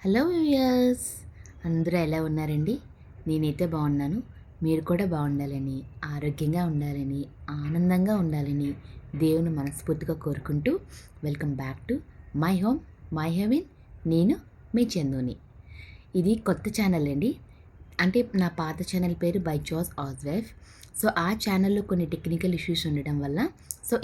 Hello viewers, అందరూ ఎలా ఉన్నారండి? నేనైతే బాగున్నాను. మీరు కూడా బాగుండాలని, ఆరోగ్యంగా ఉండాలని, ఆనందంగా ఉండాలని దేవుని మనస్ఫూర్తిగా కోరుకుంటూ welcome back to my home my heaven. నేను మీ చందుని. ఇది కొత్త ఛానల్ అండి. అంటే నా పాత ఛానల్ పేరు by choice house wife. So ఆ ఛానల్లో కొన్ని టెక్నికల్ ఇష్యూస్ ఉండడం వల్ల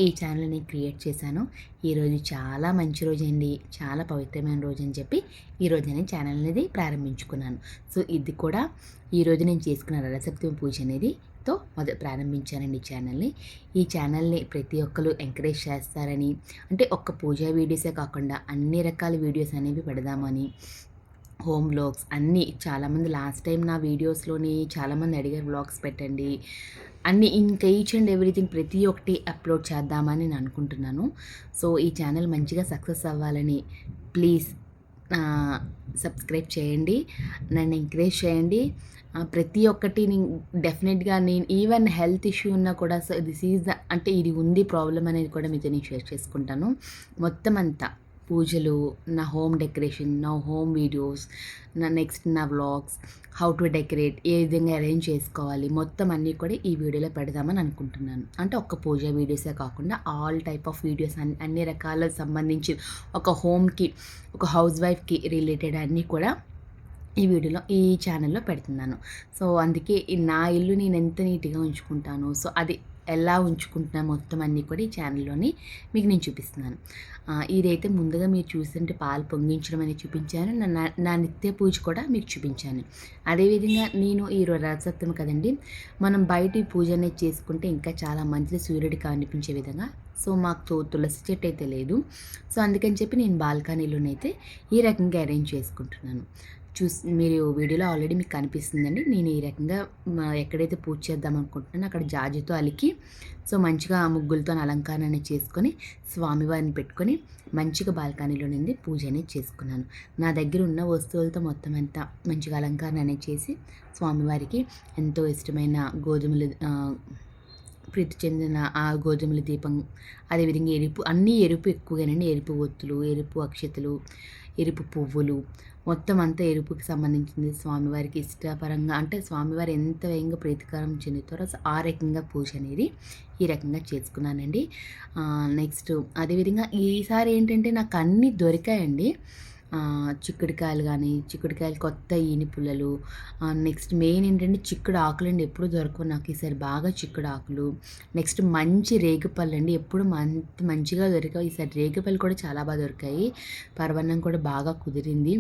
ఈ ఛానల్ నేను క్రియేట్ చేశాను. ఈరోజు చాలా మంచి రోజు అండి, చాలా పవిత్రమైన రోజు అని చెప్పి ఈరోజు నేను ఛానల్ అనేది ప్రారంభించుకున్నాను. సో ఇది కూడా ఈరోజు నేను చేసుకున్న రథసప్తమి పూజ అనేది ప్రారంభించానండి ఈ ఛానల్ని ప్రతి ఒక్కరు ఎంకరేజ్ చేస్తారని, అంటే ఒక్క పూజా వీడియోసే కాకుండా అన్ని రకాల వీడియోస్ అనేవి పెడదామని, హోమ్ వ్లాగ్స్ అన్నీ చాలామంది లాస్ట్ టైం నా వీడియోస్లోని చాలామంది అడిగారు వ్లాగ్స్ పెట్టండి అన్నీ, ఇంకా ఈచ్ అండ్ ఎవ్రీథింగ్ ప్రతి ఒక్కటి అప్లోడ్ చేద్దామని నేను అనుకుంటున్నాను. సో ఈ ఛానల్ మంచిగా సక్సెస్ అవ్వాలని ప్లీజ్ సబ్స్క్రైబ్ చేయండి, నన్ను ఎంకరేజ్ చేయండి. ప్రతి ఒక్కటి నేను డెఫినెట్గా నేను ఈవెన్ హెల్త్ ఇష్యూ ఉన్నా కూడా సో దిస్ ఈజ్ ద అంటే ఇది ఉంది ప్రాబ్లం అనేది కూడా మీతో నేను షేర్ చేసుకుంటాను. మొత్తం అంతా పూజలు, నా హోమ్ డెకరేషన్, నా హోమ్ వీడియోస్, నా వ్లాగ్స్, హౌ టు డెకరేట్, ఏ విధంగా అరేంజ్ చేసుకోవాలి, మొత్తం అన్నీ కూడా ఈ వీడియోలో పెడదామని అనుకుంటున్నాను. అంటే ఒక్క పూజ వీడియోసే కాకుండా ఆల్ టైప్ ఆఫ్ వీడియోస్ అన్ని రకాల సంబంధించి ఒక హోమ్కి, ఒక హౌస్ వైఫ్కి రిలేటెడ్ అన్నీ కూడా ఈ ఛానల్లో పెడుతున్నాను. సో అందుకే నా ఇల్లు నేను ఎంత నీట్గా ఉంచుకుంటాను, సో అది ఎలా ఉంచుకుంటున్నా మొత్తం అన్నీ కూడా ఈ ఛానల్లోని మీకు నేను చూపిస్తున్నాను. ఇదైతే ముందుగా మీరు చూస్తుంటే పాలు పొంగించడం అనేది చూపించాను, నా నిత్య పూజ కూడా మీకు చూపించాను. అదేవిధంగా నేను ఈ రథసప్తమి కదండి, మనం బయట పూజ అనేది చేసుకుంటే ఇంకా చాలా మంచిది సూర్యుడికి కనిపించే విధంగా. సో మాకు తులసి చెట్టు అయితే లేదు, సో అందుకని చెప్పి నేను బాల్కనీలోనైతే ఈ రకంగా అరేంజ్ చేసుకుంటున్నాను. మీరు వీడియోలో ఆల్రెడీ మీకు కనిపిస్తుందండి. నేను ఈ రకంగా ఎక్కడైతే పూజ చేద్దాం అనుకుంటున్నానో అక్కడ జాజితో అలికి, సో మంచిగా ముగ్గులతో అలంకరణ అనేది చేసుకొని స్వామివారిని పెట్టుకొని మంచిగా బాల్కనీలో నుండి పూజ అనేది చేసుకున్నాను. నా దగ్గర ఉన్న వస్తువులతో మొత్తం అంతా మంచిగా అలంకరణ అనేది చేసి స్వామివారికి ఎంతో ఇష్టమైన గోధుమలు ప్రీతి చెందిన ఆ గోధుమల దీపం, అదేవిధంగా ఎరుపు ఎక్కువగానండి, ఎరుపు ఒత్తులు, ఎరుపు అక్షతలు, ఎరుపు పువ్వులు, మొత్తం అంతా ఎరుపుకి సంబంధించింది స్వామివారికి ఇష్టపరంగా, అంటే స్వామివారు ఎంత వేగంగా ప్రీతికరం చెందుతారో ఆ రకంగా పూజ అనేది ఈ రకంగా చేసుకున్నానండి. నెక్స్ట్ అదేవిధంగా ఈసారి ఏంటంటే నాకు అన్నీ దొరికాయండి. చిక్కుడుకాయలు కొత్త ఈనిపుల్లలు, నెక్స్ట్ మెయిన్ ఏంటంటే చిక్కుడు ఆకులు అండి, ఎప్పుడు దొరకవు నాకు, ఈసారి బాగా చిక్కుడు ఆకులు. నెక్స్ట్ మంచి రేగుపళ్ళు అండి, ఎప్పుడు మంచిగా దొరికాయి, ఈసారి రేగుపళ్ళు కూడా చాలా బాగా దొరికాయి. పరవన్నం కూడా బాగా కుదిరింది,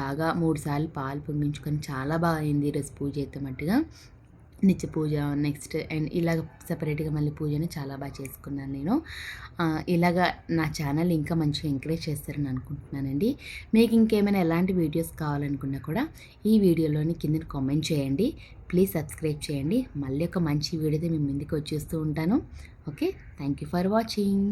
బాగా 3 సార్లు పాలు పొంగించుకొని చాలా బాగా అయింది ఈరోజు పూజ అయితే మట్టుగా. నిత్య పూజ నెక్స్ట్ అండ్ ఇలాగ సపరేట్గా మళ్ళీ పూజను చాలా బాగా చేసుకున్నాను నేను. ఇలాగా నా ఛానల్ ఇంకా మంచిగా ఎంకరేజ్ చేస్తారని అనుకుంటున్నానండి. మీకు ఇంకేమైనా ఎలాంటి వీడియోస్ కావాలనుకున్నా కూడా ఈ వీడియోలోని కింద కామెంట్ చేయండి. ప్లీజ్ సబ్స్క్రైబ్ చేయండి. మళ్ళీ ఒక మంచి వీడియోతో మీ ముందుకు వచ్చేస్తూ ఉంటాను. Okay, thank you for watching.